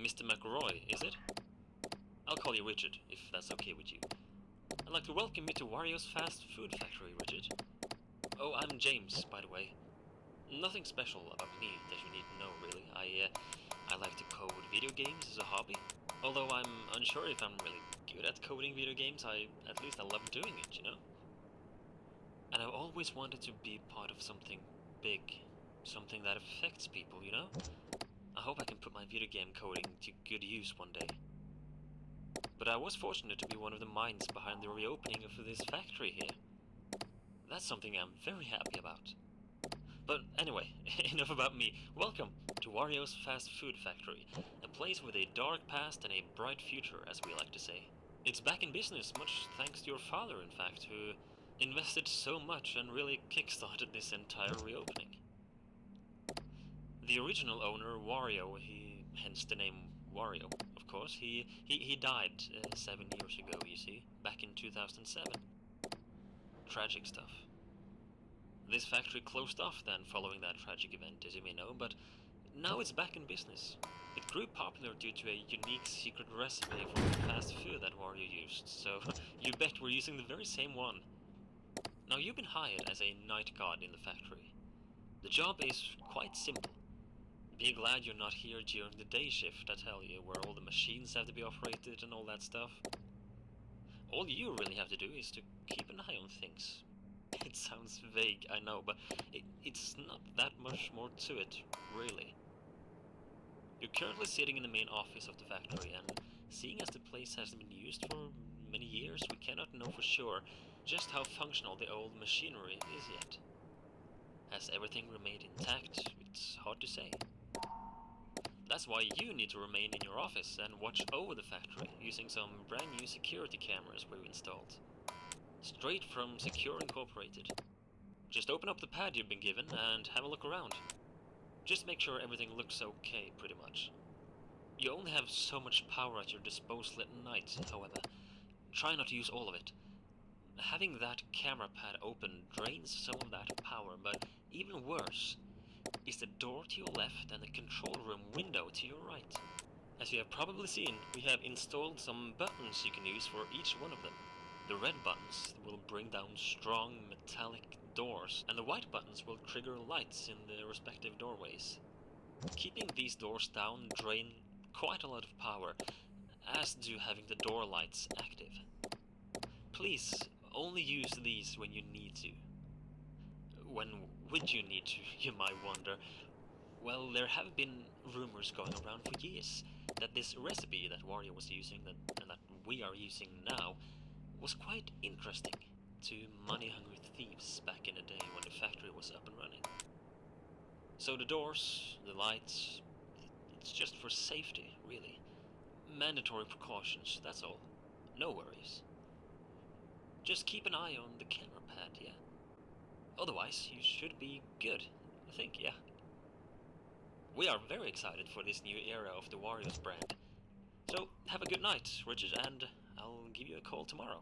Mr. McRoy, is it? I'll call you Richard, if that's okay with you. I'd like to welcome you to Wario's Fast Food Factory, Richard. Oh, I'm James, by the way. Nothing special about me that you need to know, really. I like to code video games as a hobby. Although I'm unsure if I'm really good at coding video games, at least I love doing it, you know? And I've always wanted to be part of something big. Something that affects people, you know? I hope I can put my video game coding to good use one day. But I was fortunate to be one of the minds behind the reopening of this factory here. That's something I'm very happy about. But anyway, enough about me. Welcome to Wario's Fast Food Factory, a place with a dark past and a bright future, as we like to say. It's back in business, much thanks to your father, in fact, who invested so much and really kickstarted this entire reopening. The original owner, Wario, hence the name Wario, of course, he died 7 years ago, you see, back in 2007. Tragic stuff. This factory closed off then following that tragic event, as you may know, but now it's back in business. It grew popular due to a unique secret recipe for fast food that Wario used, so you bet we're using the very same one. Now, you've been hired as a night guard in the factory. The job is quite simple. Be glad you're not here during the day shift, I tell you, where all the machines have to be operated and all that stuff. All you really have to do is to keep an eye on things. It sounds vague, I know, but it's not that much more to it, really. You're currently sitting in the main office of the factory, and seeing as the place hasn't been used for many years, we cannot know for sure just how functional the old machinery is yet. Has everything remained intact? It's hard to say. That's why you need to remain in your office and watch over the factory, using some brand new security cameras we've installed. Straight from Secure Incorporated. Just open up the pad you've been given and have a look around. Just make sure everything looks okay, pretty much. You only have so much power at your disposal at night, however. Try not to use all of it. Having that camera pad open drains some of that power, but even worse is the door to your left and the control room window to your right. As you have probably seen, we have installed some buttons you can use for each one of them. The red buttons will bring down strong metallic doors, and the white buttons will trigger lights in the respective doorways. Keeping these doors down drain quite a lot of power, as do having the door lights active. Please, only use these when you need to. When would you need to, you might wonder? Well, there have been rumors going around for years that this recipe that Wario was using, and that we are using now, was quite interesting to money-hungry thieves back in the day when the factory was up and running. So the doors, the lights, it's just for safety, really. Mandatory precautions, that's all. No worries. Just keep an eye on the camera pad, yeah? Otherwise, you should be good, I think, yeah? We are very excited for this new era of the Warriors brand. So, have a good night, Richard, and I'll give you a call tomorrow.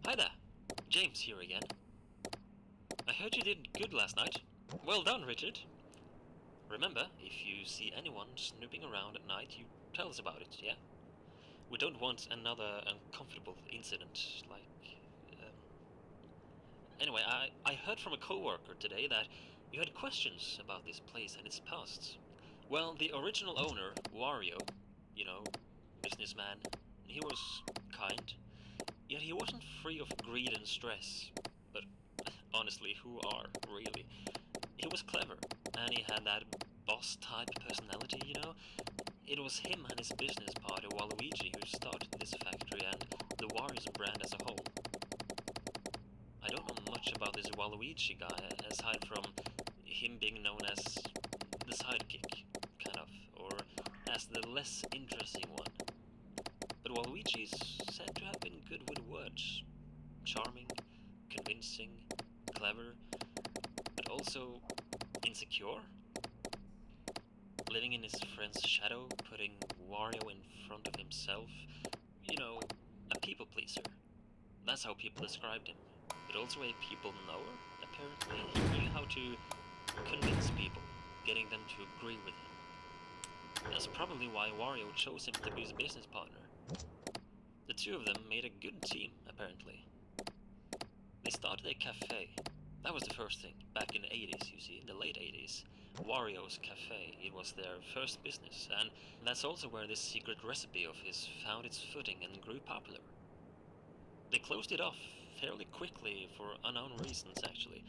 Hi there, James here again. I heard you did good last night. Well done, Richard. Remember, if you see anyone snooping around at night, you tell us about it, yeah? We don't want another uncomfortable incident, like... Um... Anyway, I heard from a coworker today that you had questions about this place and its past. Well, the original owner, Wario, you know, businessman, He was kind, yet he wasn't free of greed and stress. But honestly, who are, really? He was clever, and he had that boss-type personality, you know? It was him and his business partner Waluigi who started this factory and the Warios brand as a whole. I don't know much about this Waluigi guy, aside from him being known as the sidekick, kind of, or as the less interesting one. But Waluigi is said to have been good with words. Charming, convincing, clever, but also insecure. Living in his friend's shadow, putting Wario in front of himself. You know, a people pleaser. That's how people described him. But also a people knower, apparently. He knew how to convince people, getting them to agree with him. That's probably why Wario chose him to be his business partner. The two of them made a good team, apparently. They started a cafe. That was the first thing, back in the 80s, you see, in the late 80s. Wario's Cafe, it was their first business, and that's also where this secret recipe of his found its footing and grew popular. They closed it off fairly quickly for unknown reasons, actually,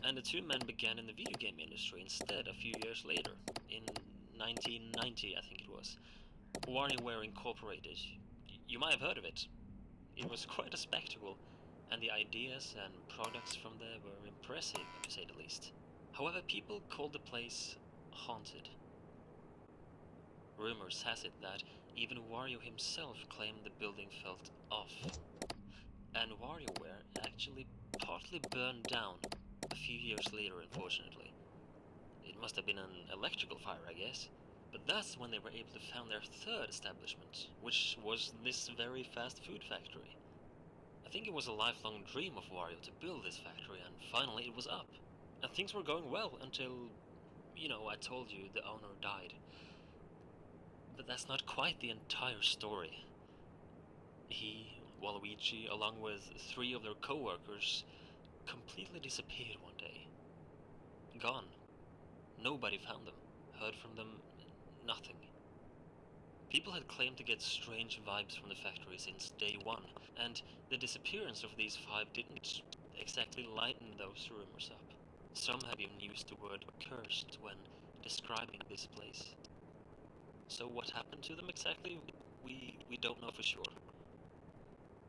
and the two men began in the video game industry instead a few years later, in 1990, I think it was. WarioWare Incorporated. You might have heard of it. It was quite a spectacle, and the ideas and products from there were impressive, to say the least. However, people called the place haunted. Rumors has it that even Wario himself claimed the building felt off, and WarioWare actually partly burned down a few years later, unfortunately. It must have been an electrical fire, I guess. But that's when they were able to found their third establishment, which was this very fast food factory. I think it was a lifelong dream of Wario to build this factory, and finally it was up. And things were going well until, I told you the owner died. But that's not quite the entire story. He, Waluigi, along with three of their co-workers, completely disappeared one day. Gone. Nobody found them, heard from them, nothing. People had claimed to get strange vibes from the factory since day one, and the disappearance of these five didn't exactly lighten those rumors up. Some have even used the word cursed when describing this place. So what happened to them exactly, we don't know for sure.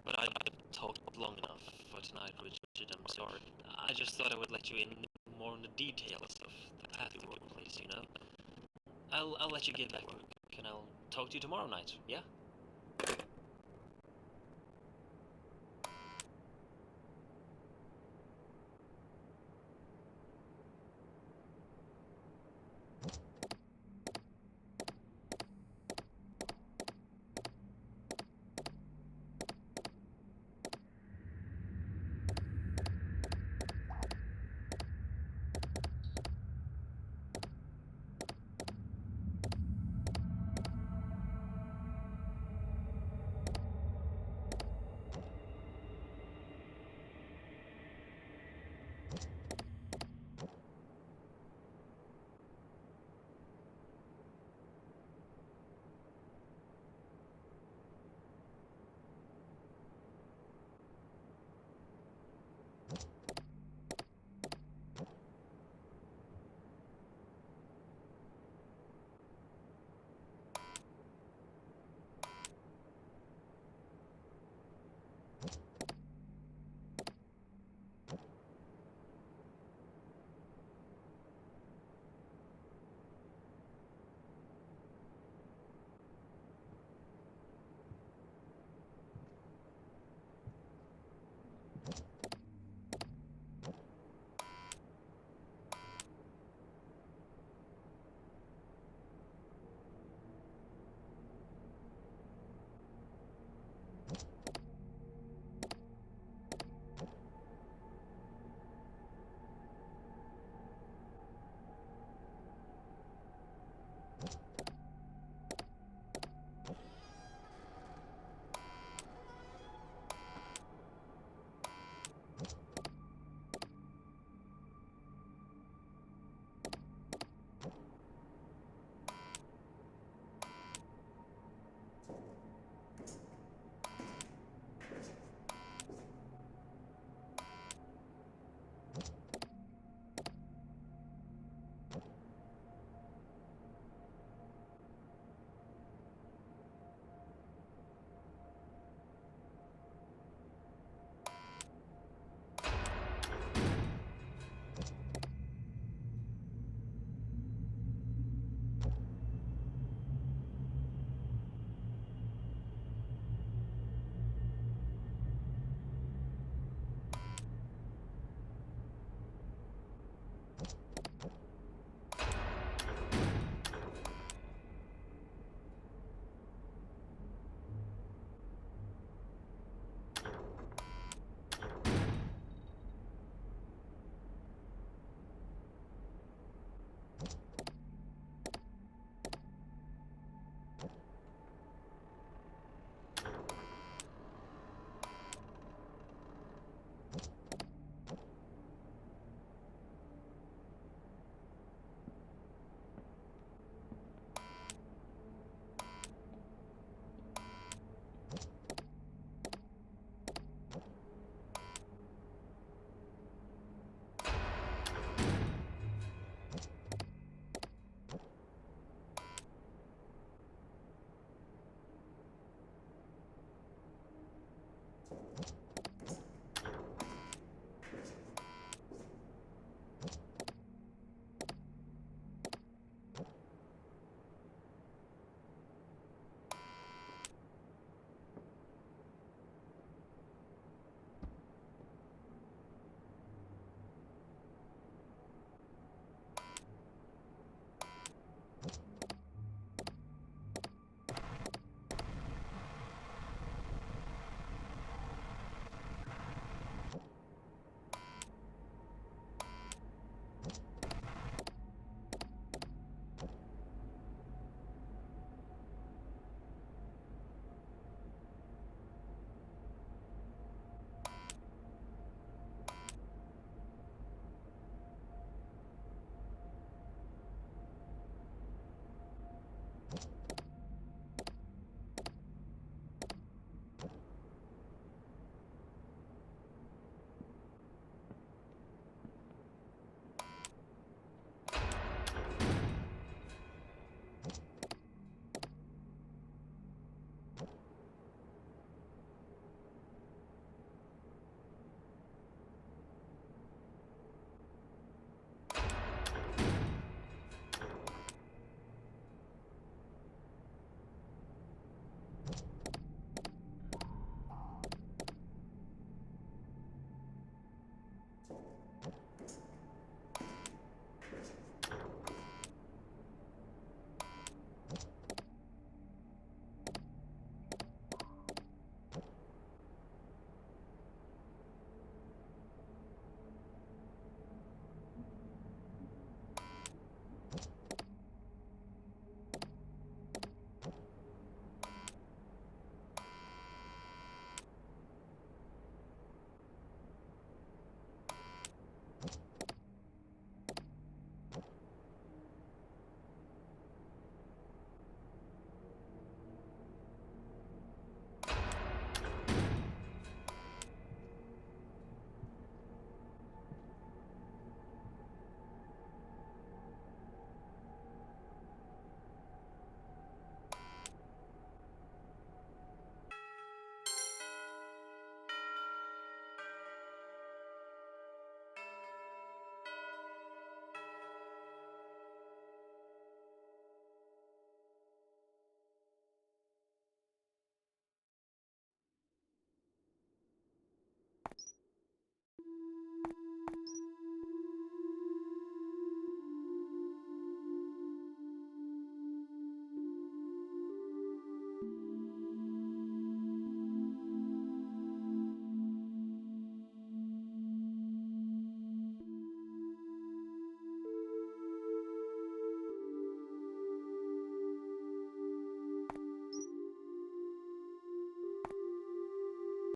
But I've talked long enough for tonight, Richard, I'm sorry. I just thought I would let you in more on the details of the path to workplace, you know? I'll let you get back to work, and I'll talk to you tomorrow night, yeah?